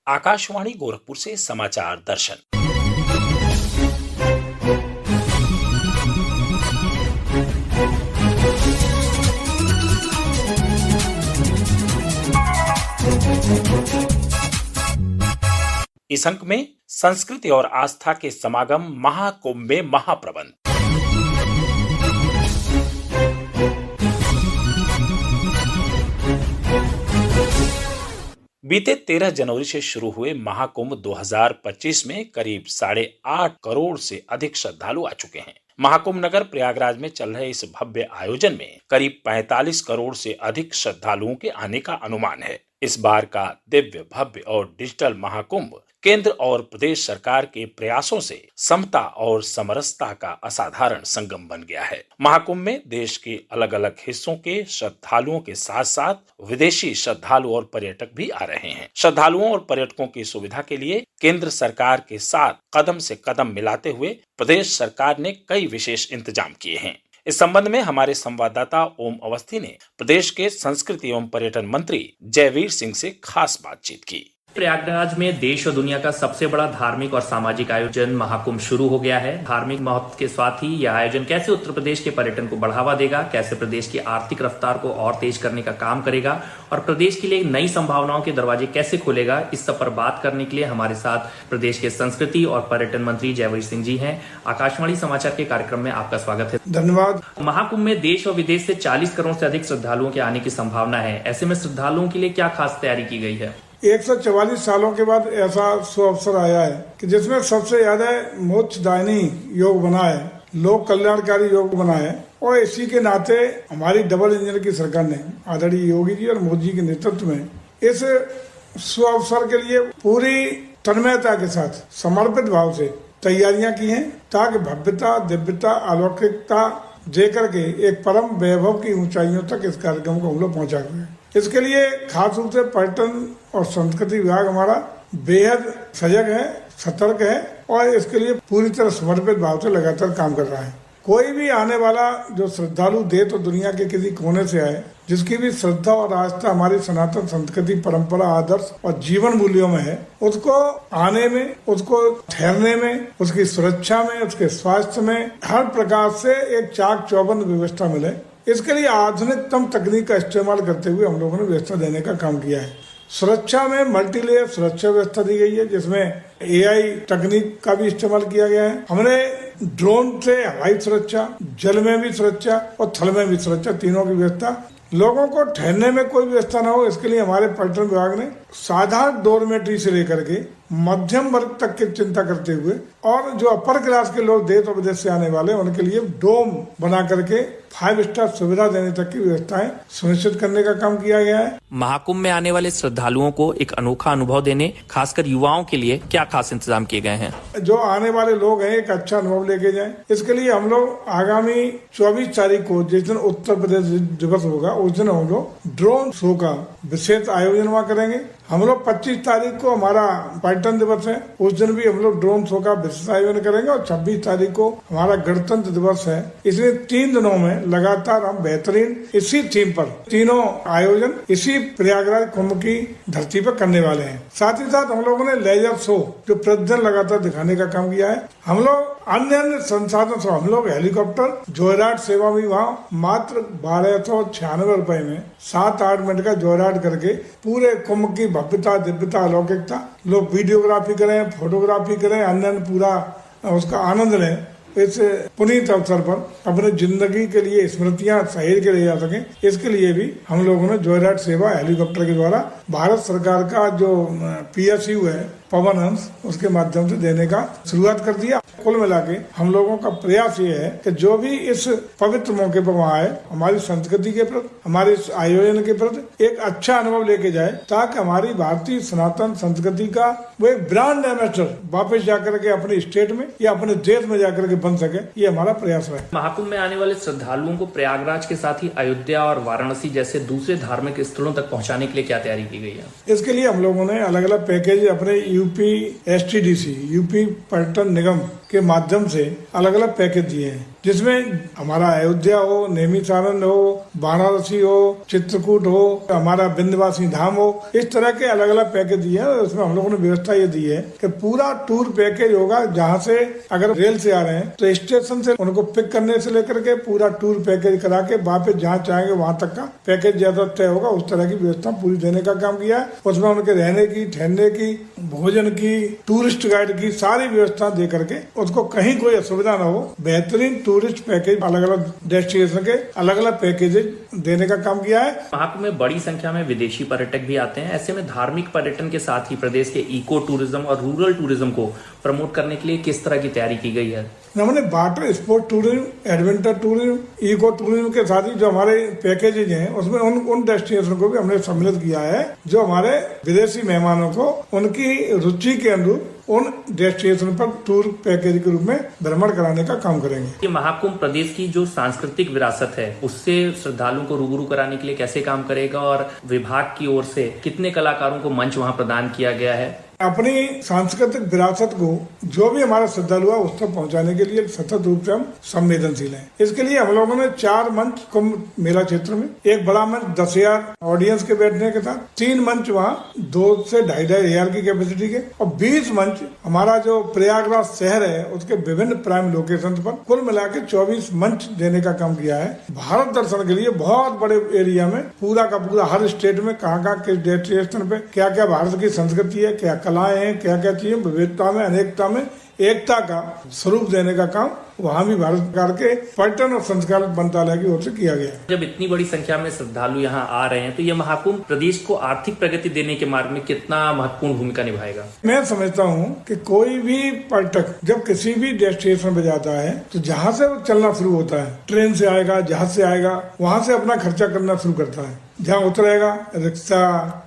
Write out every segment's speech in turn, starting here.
आकाशवाणी गोरखपुर से समाचार दर्शन। इस अंक में संस्कृति और आस्था के समागम महाकुंभ में महाप्रबंध। बीते 13 जनवरी से शुरू हुए महाकुंभ 2025 में करीब 8.5 करोड़ से अधिक श्रद्धालु आ चुके हैं। महाकुंभ नगर प्रयागराज में चल रहे इस भव्य आयोजन में करीब 45 करोड़ से अधिक श्रद्धालुओं के आने का अनुमान है। इस बार का दिव्य, भव्य और डिजिटल महाकुंभ केंद्र और प्रदेश सरकार के प्रयासों से समता और समरसता का असाधारण संगम बन गया है। महाकुंभ में देश के अलग अलग हिस्सों के श्रद्धालुओं के साथ साथ विदेशी श्रद्धालु और पर्यटक भी आ रहे हैं। श्रद्धालुओं और पर्यटकों की सुविधा के लिए केंद्र सरकार के साथ कदम से कदम मिलाते हुए प्रदेश सरकार ने कई विशेष इंतजाम किए हैं। इस संबंध में हमारे संवाददाता ओम अवस्थी ने प्रदेश के संस्कृति एवं पर्यटन मंत्री जयवीर सिंह से खास बातचीत की। प्रयागराज में देश और दुनिया का सबसे बड़ा धार्मिक और सामाजिक आयोजन महाकुंभ शुरू हो गया है। धार्मिक महत्व के साथ ही यह आयोजन कैसे उत्तर प्रदेश के पर्यटन को बढ़ावा देगा, कैसे प्रदेश की आर्थिक रफ्तार को और तेज करने का काम करेगा और प्रदेश के लिए नई संभावनाओं के दरवाजे कैसे खोलेगा, इस सब पर बात करने के लिए हमारे साथ प्रदेश के संस्कृति और पर्यटन मंत्री जयवीर सिंह जी हैं। आकाशवाणी समाचार के कार्यक्रम में आपका स्वागत है। धन्यवाद। महाकुंभ में देश और विदेश से 40 करोड़ से अधिक श्रद्धालुओं के आने की संभावना है। ऐसे में श्रद्धालुओं के लिए क्या खास तैयारी की गई है? 144 सालों के बाद ऐसा सुअवसर आया है कि जिसमें सबसे ज्यादा मोक्षदायिनी योग बना है, लोक कल्याणकारी योग बना है और इसी के नाते हमारी डबल इंजन की सरकार ने आदरणीय योगी जी और मोदी जी के नेतृत्व में इस सुअवसर के लिए पूरी तन्मयता के साथ समर्पित भाव से तैयारियां की हैं ताकि भव्यता, दिव्यता, अलौकिकता देकर के एक परम वैभव की ऊंचाइयों तक इस कार्यक्रम को हम लोग पहुंचा हुए हैं। इसके लिए खास रूप से पर्यटन और संस्कृति विभाग हमारा बेहद सजग है, सतर्क है और इसके लिए पूरी तरह समर्पित भाव से लगातार काम कर रहा है। कोई भी आने वाला जो श्रद्धालु दे तो दुनिया के किसी कोने से आए, जिसकी भी श्रद्धा और आस्था हमारी सनातन संस्कृति, परंपरा, आदर्श और जीवन मूल्यों में है, उसको आने में, उसको ठहरने में, उसकी सुरक्षा में, उसके स्वास्थ्य में हर प्रकार से एक चाक चौबंद व्यवस्था मिले। इसके लिए आधुनिकतम तकनीक का इस्तेमाल करते हुए हम लोगों ने व्यवस्था देने का काम किया है। सुरक्षा में मल्टीलेयर सुरक्षा व्यवस्था दी गई है, जिसमें AI तकनीक का भी इस्तेमाल किया गया है। हमने ड्रोन से हवाई सुरक्षा, जल में भी सुरक्षा और थल में भी सुरक्षा, तीनों की व्यवस्था। लोगों को ठहरने में कोई व्यवस्था ना हो, इसके लिए हमारे पर्यटन विभाग ने साधारण डोरमेट्री से लेकर के मध्यम वर्ग तक की चिंता करते हुए और जो अपर क्लास के लोग देश और विदेश से आने वाले उनके लिए डोम बना करके 5 स्टार सुविधा देने तक की व्यवस्थाएं सुनिश्चित करने का काम किया गया है। महाकुंभ में आने वाले श्रद्धालुओं को एक अनोखा अनुभव देने, खासकर युवाओं के लिए क्या खास इंतजाम किए गए हैं? जो आने वाले लोग हैं एक अच्छा अनुभव लेके जाएं। इसके लिए हम लोग आगामी 24 तारीख को, जिस दिन उत्तर प्रदेश दिवस होगा, उस दिन हम लोग ड्रोन शो का विशेष आयोजन वहाँ करेंगे। हम लोग 25 तारीख को हमारा पर्यटन दिवस है, उस दिन भी हम लोग ड्रोन शो का विशेष आयोजन करेंगे और 26 तारीख को हमारा गणतंत्र दिवस है। इसमें 3 दिनों में लगातार हम बेहतरीन इसी थीम पर तीनों आयोजन इसी प्रयागराज कुंभ की धरती पर करने वाले हैं। साथ ही साथ हम लोगों ने लेजर शो जो प्रतिदिन लगातार दिखाने का काम किया है। हम लोग अन्य संसाधन से हम लोग हेलीकॉप्टर जॉयराइड सेवा भी वहाँ मात्र 1296 रुपए में 7-8 मिनट का जॉयराइड करके पूरे कुंभ की भव्यता, दिव्यता, अलौकिकता लोग वीडियोग्राफी करें, फोटोग्राफी करें, अन्य पूरा उसका आनंद लें। इस पुनीत अवसर पर अपने जिंदगी के लिए स्मृतियां सहेज के ले जा सकें, इसके लिए भी हम लोगों ने जॉयराइड सेवा हेलीकॉप्टर के द्वारा भारत सरकार का जो PSU है पवन हंस, उसके माध्यम से देने का शुरुआत कर दिया। कुल मिला के हम लोगों का प्रयास ये है कि जो भी इस पवित्र मौके पर वहाँ आए, हमारी संस्कृति के प्रति, हमारे इस आयोजन के प्रति एक अच्छा अनुभव लेके जाए, ताकि हमारी भारतीय सनातन संस्कृति का वो एक ब्रांड एम्बेसडर वापस जाकर के अपने स्टेट में या अपने देश में जाकर के बन सके, ये हमारा प्रयास है। महाकुंभ में आने वाले श्रद्धालुओं को प्रयागराज के साथ ही अयोध्या और वाराणसी जैसे दूसरे धार्मिक स्थलों तक पहुँचाने के लिए क्या तैयारी की गई है? इसके लिए हम लोगों ने अलग अलग पैकेज अपने UP STDC, यूपी पर्यटन निगम के माध्यम से अलग अलग पैकेज दिए हैं, जिसमें हमारा अयोध्या हो, नैमिषारण्य हो, वाराणसी हो, चित्रकूट हो, हमारा विंध्यवासिनी धाम हो, इस तरह के अलग अलग पैकेज दिए हैं। उसमें हम लोगों ने व्यवस्था ये दी है कि पूरा टूर पैकेज होगा, जहाँ से अगर रेल से आ रहे हैं तो स्टेशन से उनको पिक करने से लेकर के पूरा टूर पैकेज करा के वापस जहाँ चाहेंगे वहां तक का पैकेज ज्यादा तय होगा। उस तरह की व्यवस्था पूरी देने का काम किया है। उसमें उनके रहने की, ठहरने की, भोजन की, टूरिस्ट गाइड की सारी व्यवस्था दे करके उसको कहीं कोई असुविधा न हो, बेहतरीन टूरिस्ट पैकेज अलग अलग डेस्टिनेशन के अलग अलग पैकेज देने का काम किया है। महाकुंभ में बड़ी संख्या में विदेशी पर्यटक भी आते हैं। ऐसे में धार्मिक पर्यटन के साथ ही प्रदेश के इको टूरिज्म और रूरल टूरिज्म को प्रमोट करने के लिए किस तरह की तैयारी की गई है? हमने water sport tourism, adventure tourism, eco tourism के साथ ही जो हमारे पैकेजेज हैं उसमें उन डेस्टिनेशन को भी हमने सम्मिलित किया है जो हमारे विदेशी मेहमानों को उनकी रुचि के अनुरूप उन डेस्टिनेशन पर टूर पैकेज के रूप में भ्रमण कराने का काम करेंगे। ये महाकुंभ प्रदेश की जो सांस्कृतिक विरासत है उससे श्रद्धालुओं को रूबरू कराने के लिए कैसे काम करेगा और विभाग की ओर से कितने कलाकारों को मंच वहां प्रदान किया गया है? अपनी सांस्कृतिक विरासत को जो भी हमारा श्रद्धालु है उस तक पहुंचाने के लिए सतत रूप से हम संवेदनशील हैं। इसके लिए हम लोगों ने 4 मंच कुंभ मेला क्षेत्र में, एक बड़ा मंच 10,000 ऑडियंस के बैठने के साथ, 3 मंच वहाँ 2 से 2,500 की कैपेसिटी के और 20 मंच हमारा जो प्रयागराज शहर है उसके विभिन्न प्राइम लोकेशन पर, कुल मिला के 24 मंच देने का काम किया है। भारत दर्शन के लिए बहुत बड़े एरिया में पूरा का पूरा हर स्टेट में कहाँ किस डेस्टिनेशन पे क्या क्या भारत की संस्कृति है, क्या कलाएं हैं, क्या क्या चीजें, विविधता में, अनेकता में एकता का स्वरूप देने का काम वहाँ भी भारत सरकार के पर्यटन और संस्कार मंत्रालय की ओर से किया गया है। जब इतनी बड़ी संख्या में श्रद्धालु यहाँ आ रहे हैं तो ये महाकुंभ प्रदेश को आर्थिक प्रगति देने के मार्ग में कितना महत्वपूर्ण भूमिका निभाएगा? मैं समझता हूँ कि कोई भी पर्यटक जब किसी भी डेस्टिनेशन पे जाता है तो जहाँ से वो चलना शुरू होता है, ट्रेन से आएगा, जहाज से आएगा, वहाँ से अपना खर्चा करना शुरू करता है। जहाँ उतरेगा रिक्शा,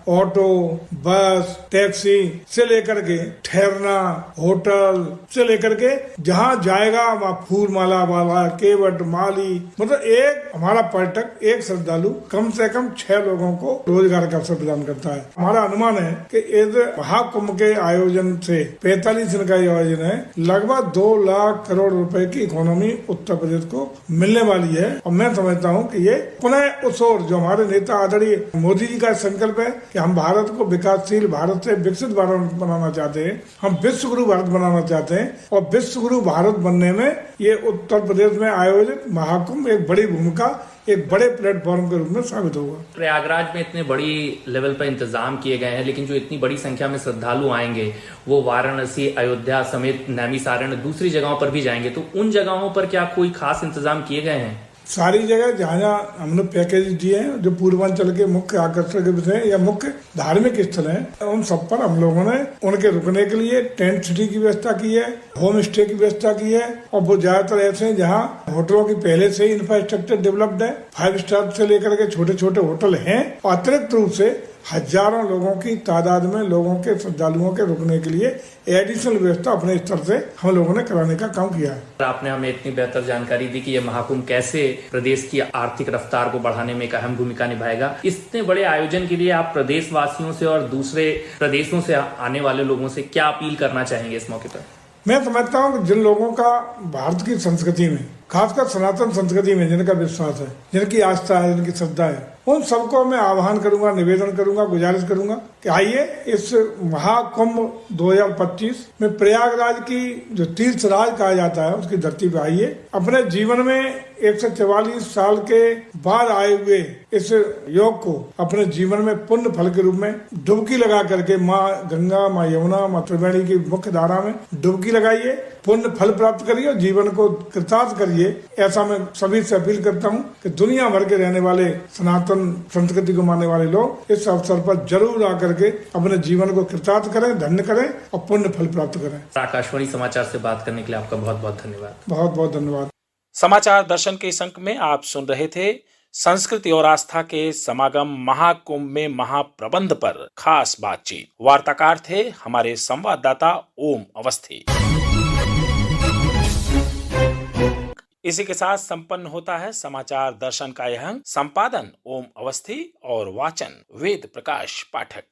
ऑटो, बस, टैक्सी से लेकर के ठहरना, होटल से लेकर के जहाँ जाएगा वहाँ फूल माला वाला, केवट, माली, मतलब एक हमारा पर्यटक, एक श्रद्धालु कम से कम 6 लोगों को रोजगार का अवसर प्रदान करता है। हमारा अनुमान है कि इस महाकुंभ के आयोजन से 45 दिन का आयोजन है, लगभग 2 लाख करोड़ रुपए की इकोनॉमी उत्तर प्रदेश को मिलने वाली है। और मैं समझता हूँ कि ये पुनः उस ओर जो हमारे नेता आदरणीय मोदी जी का संकल्प है कि हम भारत को विकासशील भारत से विकसित भारत बनाना चाहते हैं, हम विश्व गुरु भारत बनाना चाहते हैं और विश्व गुरु भारत बनने में ये उत्तर प्रदेश में आयोजित महाकुंभ एक बड़ी भूमिका, एक बड़े प्लेटफॉर्म के रूप में साबित होगा। प्रयागराज में इतने बड़ी लेवल पर इंतजाम किए गए हैं, लेकिन जो इतनी बड़ी संख्या में श्रद्धालु आएंगे वो वाराणसी, अयोध्या समेत नैमिषारण्य दूसरी जगहों पर भी जाएंगे, तो उन जगहों पर क्या कोई खास इंतजाम किए गए हैं? सारी जगह जहाँ हमने पैकेज दिए हैं जो पूर्वांचल के मुख्य आकर्षण के विषय या मुख्य धार्मिक स्थल हैं, उन सब पर हम लोगों ने उनके रुकने के लिए टेंट सिटी की व्यवस्था की है, होम स्टे की व्यवस्था की है और वो ज्यादातर ऐसे हैं जहाँ होटलों की पहले से ही इंफ्रास्ट्रक्चर डेवलप्ड है, 5 स्टार से लेकर के छोटे छोटे होटल हैं और अतिरिक्त रूप से हजारों लोगों की तादाद में लोगों के श्रद्धालुओं के रुकने के लिए एडिशनल व्यवस्था अपने स्तर से हम लोगों ने कराने का काम किया है। आपने हमें इतनी बेहतर जानकारी दी कि यह महाकुंभ कैसे प्रदेश की आर्थिक रफ्तार को बढ़ाने में एक अहम भूमिका निभाएगा। इतने बड़े आयोजन के लिए आप प्रदेश वासियों से और दूसरे प्रदेशों से आने वाले लोगों से क्या अपील करना चाहेंगे इस मौके पर? मैं समझता हूँ कि जिन लोगों का भारत की संस्कृति में, खासकर सनातन संस्कृति में जिनका विश्वास है, जिनकी आस्था है, जिनकी श्रद्धा है, उन सबको मैं आह्वान करूंगा, निवेदन करूंगा, गुजारिश करूंगा कि आइए इस महाकुंभ 2025 में प्रयागराज की जो तीर्थराज कहा जाता है उसकी धरती पे आइए। अपने जीवन में 144 साल के बाद आए हुए इस योग को अपने जीवन में पुण्य फल के रूप में डुबकी लगा करके माँ गंगा, माँ यमुना, माँ त्रिवेणी की मुख्य धारा में डुबकी लगाइए, पुण्य फल प्राप्त करिए और जीवन को कृतार्थ करिए। ऐसा मैं सभी से अपील करता हूँ कि दुनिया भर के रहने वाले सनातन संस्कृति को मानने वाले लोग इस अवसर पर जरूर आकर के अपने जीवन को कृतार्थ करें, धन्य करें और पुण्य फल प्राप्त करें। आकाशवाणी समाचार से बात करने के लिए आपका बहुत बहुत धन्यवाद। बहुत बहुत धन्यवाद। समाचार दर्शन के इस अंक में आप सुन रहे थे संस्कृति और आस्था के समागम महाकुंभ में महाप्रबंध पर खास बातचीत। वार्ताकार थे हमारे संवाददाता ओम अवस्थी। इसी के साथ संपन्न होता है समाचार दर्शन का यह अंक। संपादन ओम अवस्थी और वाचन वेद प्रकाश पाठक।